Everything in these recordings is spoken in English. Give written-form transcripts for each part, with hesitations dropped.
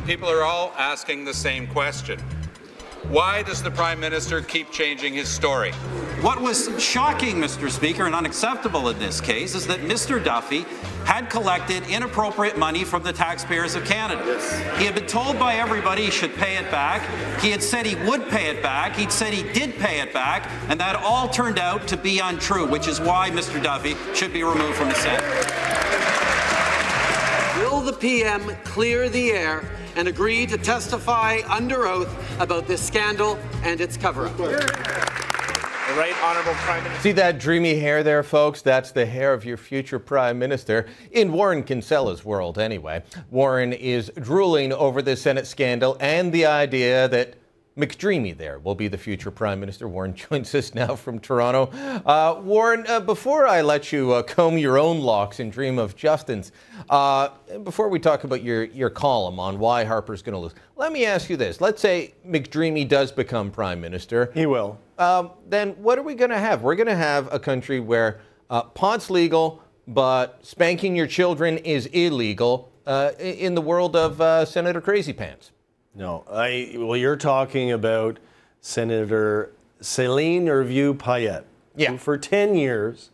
people are all asking the same question. Why does the Prime Minister keep changing his story? What was shocking, Mr. Speaker, and unacceptable in this case is that Mr. Duffy had collected inappropriate money from the taxpayers of Canada. Yes. He had been told by everybody he should pay it back. He had said he would pay it back. He'd said he did pay it back, and that all turned out to be untrue, which is why Mr. Duffy should be removed from the Senate. Will the PM clear the air and agree to testify under oath about this scandal and its cover-up? The Right Honourable Prime Minister. See that dreamy hair there, folks? That's the hair of your future Prime Minister, in Warren Kinsella's world anyway. Warren is drooling over the Senate scandal and the idea that McDreamy there will be the future Prime Minister. Warren joins us now from Toronto. Warren, before I let you comb your own locks and dream of Justin's, before we talk about your column on why Harper's going to lose, let me ask you this. Let's say McDreamy does become Prime Minister. He will. Then what are we going to have? We're going to have a country where pot's legal, but spanking your children is illegal in the world of Senator Crazy Pants. No, well, you're talking about Senator Céline Hervieux-Payette, who for 10 years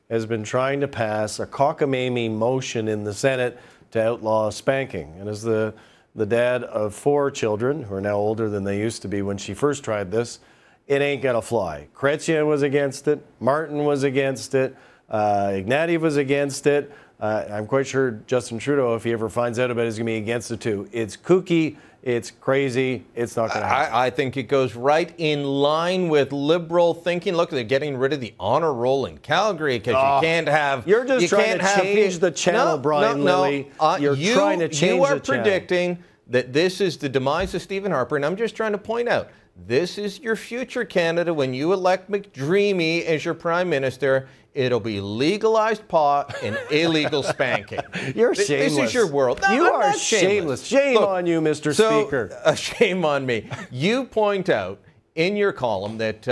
has been trying to pass a cockamamie motion in the Senate to outlaw spanking. And as the dad of 4 children, who are now older than they used to be when she first tried this, it ain't gonna fly. Chrétien was against it, Martin was against it, Ignatieff was against it. I'm quite sure Justin Trudeau, if he ever finds out about it, is gonna be against it too. It's kooky. It's crazy. It's not going to happen. I think it goes right in line with liberal thinking. Look, they're getting rid of the honor roll in Calgary because you can't have. You're just trying to change the channel, Brian Lilley. You're trying to change the channel. You are predicting that this is the demise of Stephen Harper, and I'm just trying to point out this is your future Canada when you elect McDreamy as your Prime Minister. It'll be legalized pot and illegal spanking. You're shameless. This is your world. No, you I'm are not shameless. Shame Look, on you, Mr. Speaker. Shame on me. You point out in your column that,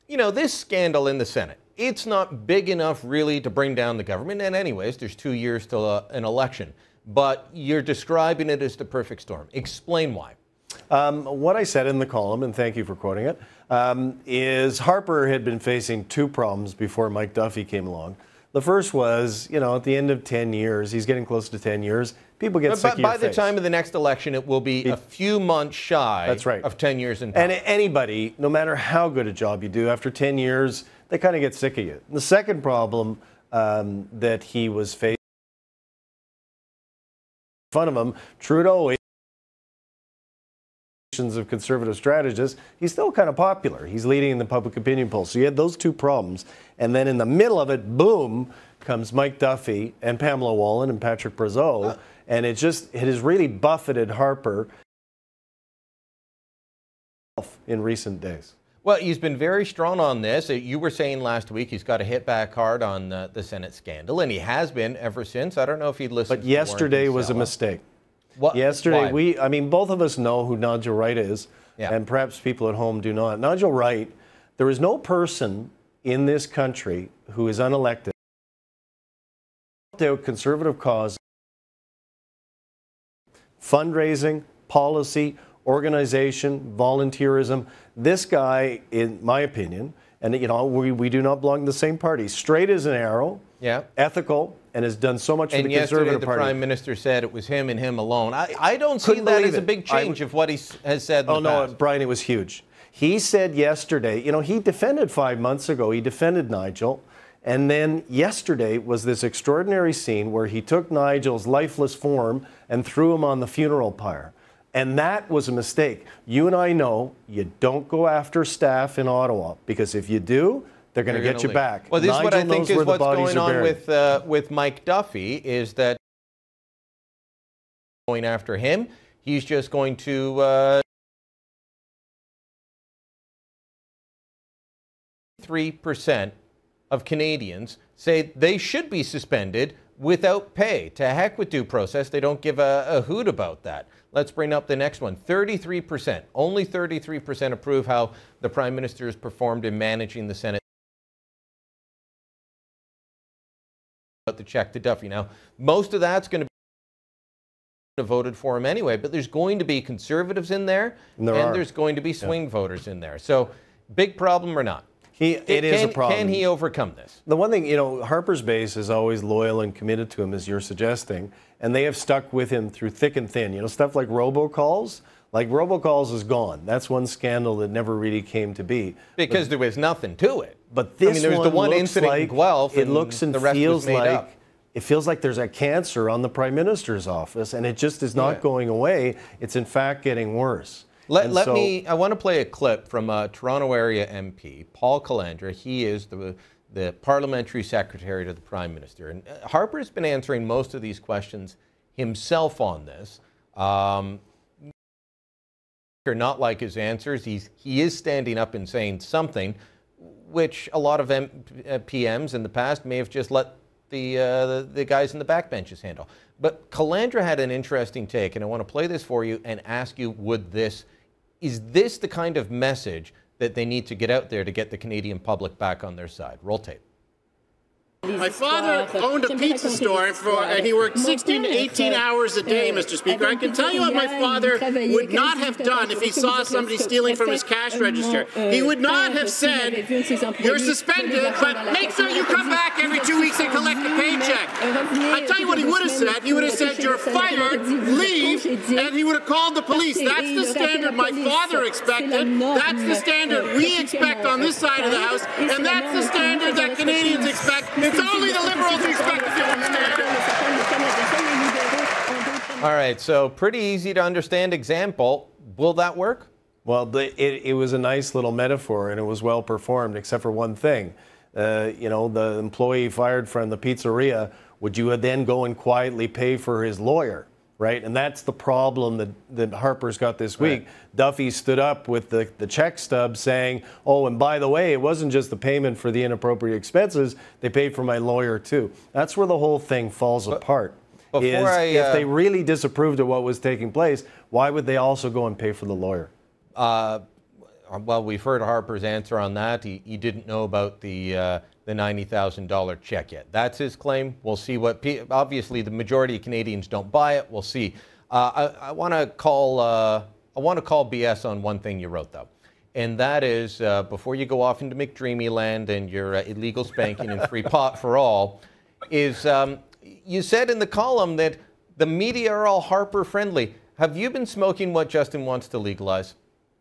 this scandal in the Senate, it's not big enough really to bring down the government. And anyways, there's 2 years till an election. But you're describing it as the perfect storm. Explain why. What I said in the column, and thank you for quoting it, is Harper had been facing 2 problems before Mike Duffy came along. The first was, at the end of 10 years, he's getting close to 10 years, people get sick of your face. By the time of the next election, it will be a few months shy of 10 years in power. And anybody, no matter how good a job you do, after 10 years, they kind of get sick of you. The second problem that he was facing, fun of him, Trudeau of conservative strategists, he's still kind of popular. He's leading in the public opinion polls. So you had those 2 problems. And then in the middle of it, boom, comes Mike Duffy and Pamela Wallin and Patrick Brazeau. And it has really buffeted Harper in recent days. Well, he's been very strong on this. You were saying last week he's got to hit back hard on the Senate scandal, and he has been ever since. I don't know if he'd listen. But yesterday was a mistake. Yesterday, both of us know who Nigel Wright is, and perhaps people at home do not. Nigel Wright, there is no person in this country who is unelected, out conservative cause, fundraising, policy, organization, volunteerism. This guy, in my opinion, and we do not belong to the same party, straight as an arrow, ethical, and has done so much for the Conservative Party. And yesterday the Prime Minister said it was him and him alone. I don't see that as a big change of what he has said in the past. No, Brian, it was huge. He said yesterday, he defended 5 months ago, he defended Nigel, and then yesterday was this extraordinary scene where he took Nigel's lifeless form and threw him on the funeral pyre. And that was a mistake. You and I know you don't go after staff in Ottawa, because if you do, they're going to get you back. Well, this is what I think is what's going on with Mike Duffy, is that going after him, he's just going to 3% of Canadians say they should be suspended without pay. To heck with due process. They don't give a hoot about that. Let's bring up the next one. 33%. Only 33% approve how the Prime Minister has performed in managing the Senate. The check to Duffy. Now, most of that's going to have voted for him anyway, but there's going to be conservatives in there, and there's going to be swing voters in there. So, big problem or not? It is a problem. Can he overcome this? The one thing, Harper's base is always loyal and committed to him, as you're suggesting, and they have stuck with him through thick and thin. Stuff like robocalls. Like, robocalls is gone. That's one scandal that never really came to be. Because there was nothing to it. But this there's the one incident in Guelph, it looks and the rest feels was made like up. It feels like there's a cancer on the Prime Minister's office, and it just is not going away. It's in fact getting worse. I want to play a clip from a Toronto area MP, Paul Calandra. He is the parliamentary secretary to the Prime Minister. And Harper's been answering most of these questions himself on this. Not like his answers. He is standing up and saying something, which a lot of PMs in the past may have just let the guys in the backbenches handle. But Calandra had an interesting take, and I want to play this for you and ask you, is this the kind of message that they need to get out there to get the Canadian public back on their side? Roll tape. My father owned a pizza store, and he worked 16 to 18 hours a day, Mr. Speaker. I can tell you what my father would not have done if he saw somebody stealing from his cash register. He would not have said, you're suspended, but make sure you come back every 2 weeks and collect the paycheck. I tell you what he would have said. He would have said, you're fired, leave, and he would have called the police. That's the standard my father expected. That's the standard we expect on this side of the House, and that's the standard that Canadians expect. It's only the Liberals who expect a different standard. All right, so pretty easy to understand example. Will that work? Well, it was a nice little metaphor, and it was well performed, except for one thing. The employee fired from the pizzeria, would you then go and quietly pay for his lawyer? Right, and that's the problem that Harper's got this week. Right. Duffy stood up with the check stub saying, oh, and by the way, it wasn't just the payment for the inappropriate expenses, they paid for my lawyer too. That's where the whole thing falls apart. If they really disapproved of what was taking place, why would they also go and pay for the lawyer? Well, we've heard Harper's answer on that. He didn't know about the $90,000 check yet. That's his claim. We'll see what. Obviously, the majority of Canadians don't buy it. We'll see. I want to call BS on one thing you wrote though, and that is before you go off into McDreamy land and your illegal spanking and free pot for all, is you said in the column that the media are all Harper friendly. Have you been smoking what Justin wants to legalize?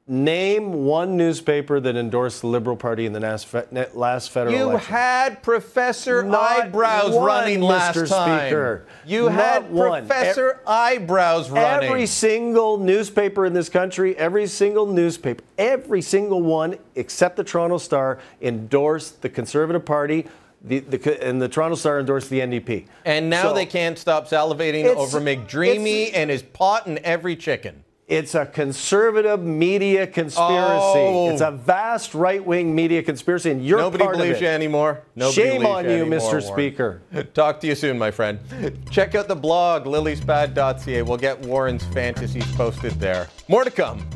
Name one newspaper that endorsed the Liberal Party in the last federal election. You had Professor Eyebrows running last time. Speaker. You had Professor Eyebrows running. Every single newspaper in this country, every single newspaper, every single one except the Toronto Star endorsed the Conservative Party. And the Toronto Star endorsed the NDP. And now they can't stop salivating over McDreamy and his pot and every chicken. It's a conservative media conspiracy. Oh. It's a vast right-wing media conspiracy, and you're Nobody part of it. believes you anymore. Shame on you, Mr. Speaker. Talk to you soon, my friend. Check out the blog, lillyspad.ca. We'll get Warren's fantasies posted there. More to come.